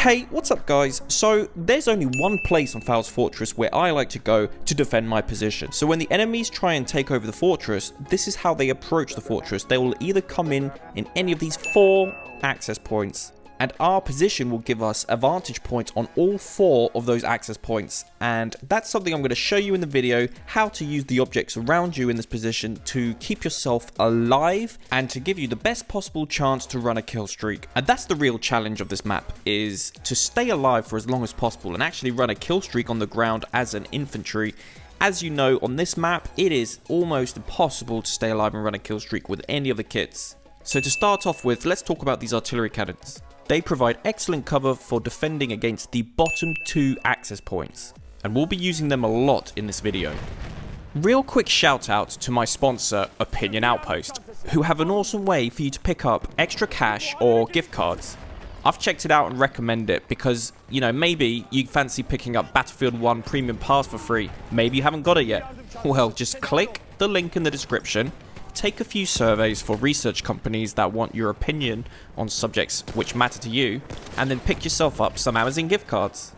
Hey, what's up guys? So, there's only one place on Fao's Fortress where I like to go to defend my position. So when the enemies try and take over the fortress, this is how they approach the fortress. They will either come in any of these 4 access points, and our position will give us a vantage point on all 4 of those access points. And that's something I'm going to show you in the video, how to use the objects around you in this position to keep yourself alive and to give you the best possible chance to run a kill streak. And that's the real challenge of this map, is to stay alive for as long as possible and actually run a kill streak on the ground as an infantry. As you know, on this map, it is almost impossible to stay alive and run a kill streak with any of the kits. So to start off with, let's talk about these artillery cannons. They provide excellent cover for defending against the bottom 2 access points, and we'll be using them a lot in this video. Real quick shout out to my sponsor, Opinion Outpost, who have an awesome way for you to pick up extra cash or gift cards. I've checked it out and recommend it because, you know, maybe you fancy picking up Battlefield 1 Premium Pass for free. Maybe you haven't got it yet. Well, just click the link in the description. Take a few surveys for research companies that want your opinion on subjects which matter to you, and then pick yourself up some Amazon gift cards.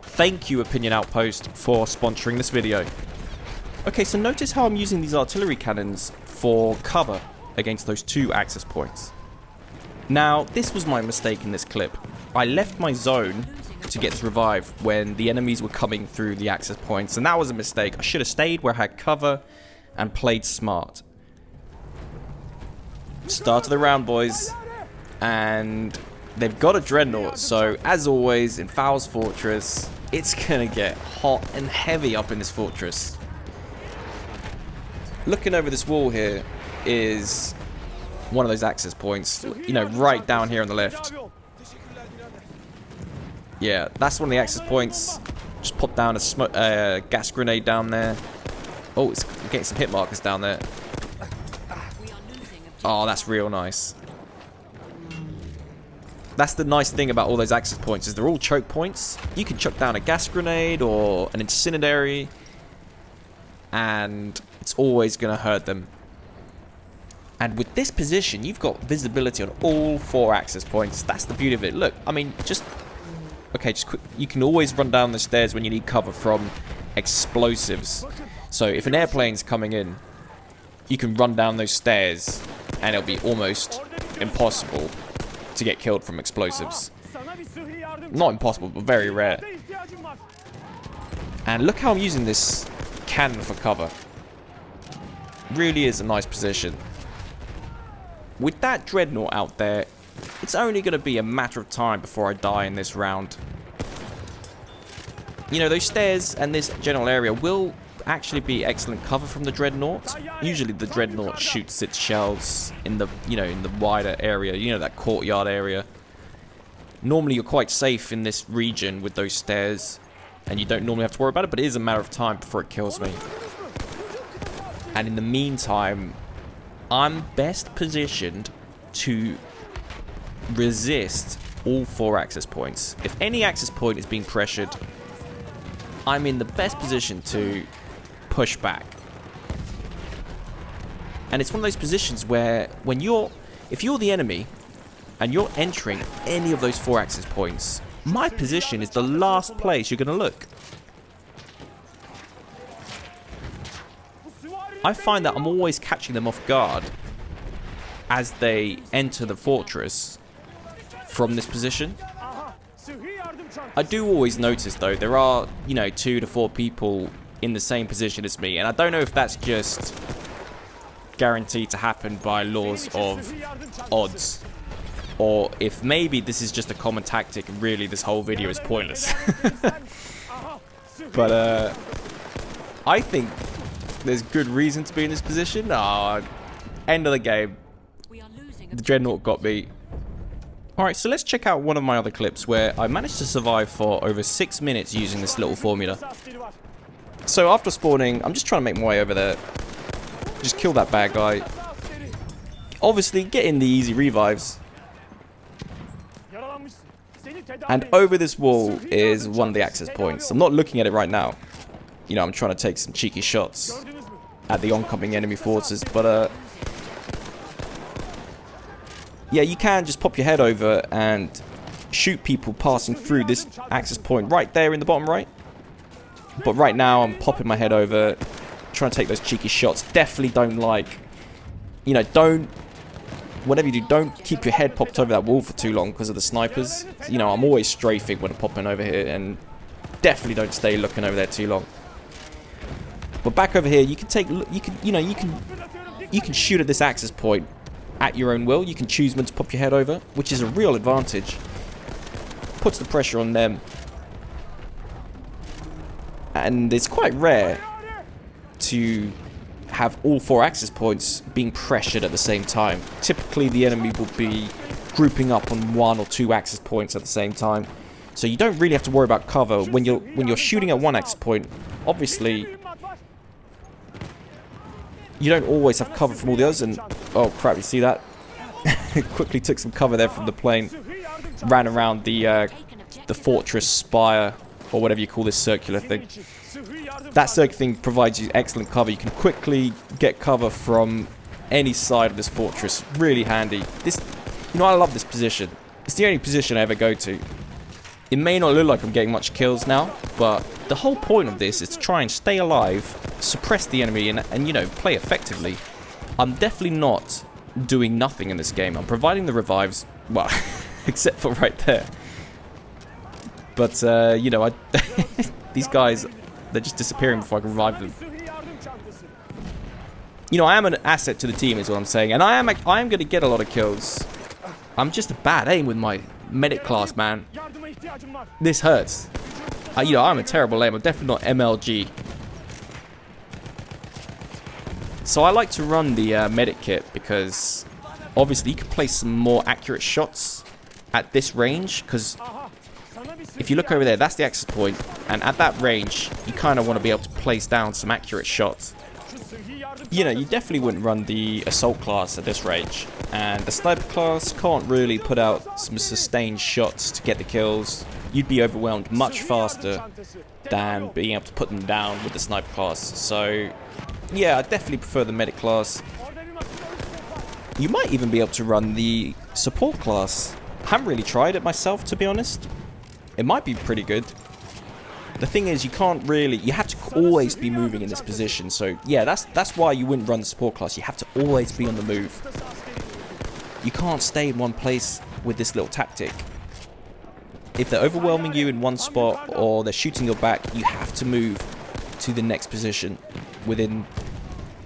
Thank you, Opinion Outpost, for sponsoring this video. Okay, so notice how I'm using these artillery cannons for cover against those 2 access points. Now, this was my mistake in this clip. I left my zone to get to revive when the enemies were coming through the access points, and that was a mistake. I should have stayed where I had cover and played smart. Start of the round, boys, and they've got a Dreadnought, so as always in Fao's Fortress, it's gonna get hot and heavy up in this fortress. Looking over this wall here is one of those access points, you know, right down here on the left. Yeah, that's one of the access points. Just pop down a gas grenade down there. Oh, it's getting some hit markers down there. Oh, that's real nice. That's the nice thing about all those access points, is they're all choke points. You can chuck down a gas grenade or an incendiary, and it's always going to hurt them. And with this position, you've got visibility on all 4 access points. That's the beauty of it. Look, I mean, just quick. You can always run down the stairs when you need cover from explosives. So if an airplane's coming in, you can run down those stairs and it'll be almost impossible to get killed from explosives. Not impossible, but very rare. And look how I'm using this cannon for cover. Really is a nice position. With that Dreadnought out there, it's only going to be a matter of time before I die in this round. You know, those stairs and this general area will actually be excellent cover from the Dreadnought. Usually the Dreadnought shoots its shells in the, you know, in the wider area, you know, that courtyard area. Normally you're quite safe in this region with those stairs, and you don't normally have to worry about it, but it is a matter of time before it kills me. And in the meantime, I'm best positioned to resist all 4 access points. If any access point is being pressured, I'm in the best position to push back. And it's one of those positions where if you're the enemy and you're entering any of those 4 access points, my position is the last place you're going to look. I find that I'm always catching them off guard as they enter the fortress from this position. I do always notice, though, there are, you know, 2 to 4 people in the same position as me, and I don't know if that's just guaranteed to happen by laws of odds, or if maybe this is just a common tactic and really this whole video is pointless. But I think there's good reason to be in this position. End of the game. The Dreadnought got me. Alright, so let's check out one of my other clips where I managed to survive for over 6 minutes using this little formula. So after spawning, I'm just trying to make my way over there. Just kill that bad guy. Obviously, get in the easy revives. And over this wall is one of the access points. I'm not looking at it right now. You know, I'm trying to take some cheeky shots at the oncoming enemy forces, but yeah, you can just pop your head over and shoot people passing through this access point right there in the bottom right. But right now I'm popping my head over, trying to take those cheeky shots. Definitely don't like, you know, don't, whatever you do, don't keep your head popped over that wall for too long because of the snipers. You know, I'm always strafing when I'm popping over here, and definitely don't stay looking over there too long. But back over here, you can take, you can shoot at this access point at your own will. You can choose when to pop your head over, which is a real advantage. Puts the pressure on them. And it's quite rare to have all 4 access points being pressured at the same time. Typically, the enemy will be grouping up on 1 or 2 access points at the same time. So you don't really have to worry about cover. When you're shooting at one access point, obviously, you don't always have cover from all the others. And, oh crap, you see that? Quickly took some cover there from the plane. Ran around the fortress spire, or whatever you call this circular thing. That circular thing provides you excellent cover. You can quickly get cover from any side of this fortress. Really handy. This, you know, I love this position. It's the only position I ever go to. It may not look like I'm getting much kills now, but the whole point of this is to try and stay alive, suppress the enemy, and you know, play effectively. I'm definitely not doing nothing in this game. I'm providing the revives, well, except for right there. But, you know, these guys, they're just disappearing before I can revive them. You know, I am an asset to the team is what I'm saying. And I am going to get a lot of kills. I'm just a bad aim with my medic class, man. This hurts. You know, I'm a terrible aim. I'm definitely not MLG. So I like to run the medic kit because obviously you can place some more accurate shots at this range, because if you look over there, that's the access point, and at that range, you kind of want to be able to place down some accurate shots. You know, you definitely wouldn't run the assault class at this range, and the sniper class can't really put out some sustained shots to get the kills. You'd be overwhelmed much faster than being able to put them down with the sniper class. So, yeah, I definitely prefer the medic class. You might even be able to run the support class. I haven't really tried it myself, to be honest. It might be pretty good. The thing is, you can't really, you have to always be moving in this position. So yeah, that's why you wouldn't run the support class. You have to always be on the move. You can't stay in one place with this little tactic. If they're overwhelming you in one spot or they're shooting your back, you have to move to the next position within,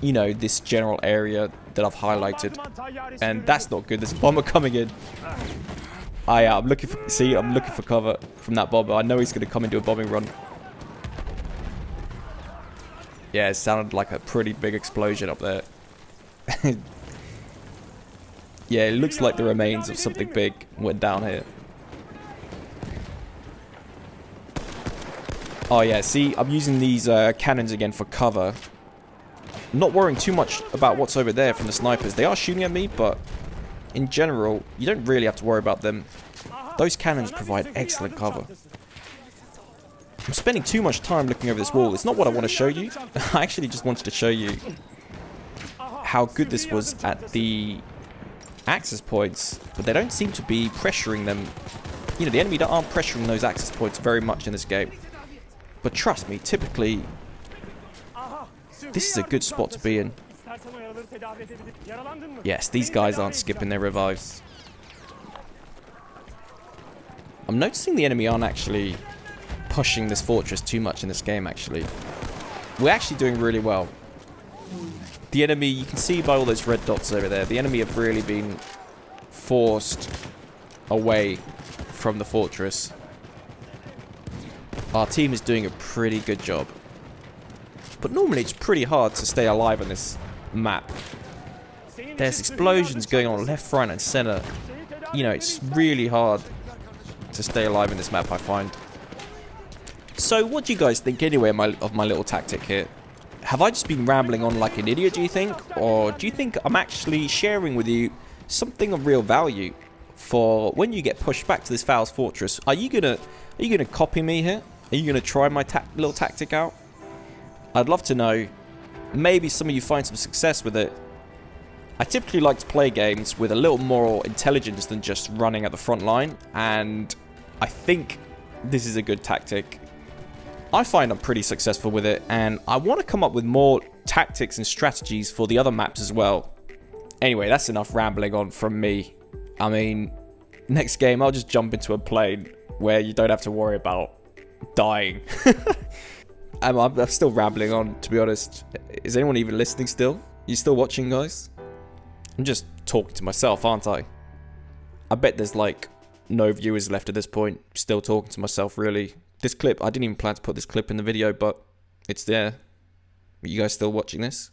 you know, this general area that I've highlighted. And that's not good. There's a bomber coming in. Yeah, I'm looking for, see, I'm looking for cover from that bomber. I know he's going to come and do a bombing run. Yeah, it sounded like a pretty big explosion up there. Yeah, it looks like the remains of something big went down here. Oh yeah, see, I'm using these cannons again for cover. Not worrying too much about what's over there from the snipers. They are shooting at me, but in general, you don't really have to worry about them. Those cannons provide excellent cover. I'm spending too much time looking over this wall. It's not what I want to show you. I actually just wanted to show you how good this was at the access points, but they don't seem to be pressuring them. You know, the enemy aren't pressuring those access points very much in this game. But trust me, typically, this is a good spot to be in. Yes, these guys aren't skipping their revives. I'm noticing the enemy aren't actually pushing this fortress too much in this game, actually. We're actually doing really well. The enemy, you can see by all those red dots over there, the enemy have really been forced away from the fortress. Our team is doing a pretty good job. But normally it's pretty hard to stay alive on this map. There's explosions going on left, right, and center. You know, it's really hard to stay alive in this map, I find. So, what do you guys think anyway of my little tactic here? Have I just been rambling on like an idiot, do you think? Or do you think I'm actually sharing with you something of real value for when you get pushed back to this Fao Fortress? Are you gonna copy me here? Are you gonna try my little tactic out? I'd love to know. Maybe some of you find some success with it. I typically like to play games with a little more intelligence than just running at the front line, and I think this is a good tactic. I find I'm pretty successful with it, and I want to come up with more tactics and strategies for the other maps as well. Anyway, that's enough rambling on from me. I mean, next game I'll just jump into a plane where you don't have to worry about dying. I'm still rambling on, to be honest. Is anyone even listening still? You still watching, guys? I'm just talking to myself, aren't I? I bet there's like no viewers left at this point. Still talking to myself, really. This clip, I didn't even plan to put this clip in the video, but it's there. Are you guys still watching this?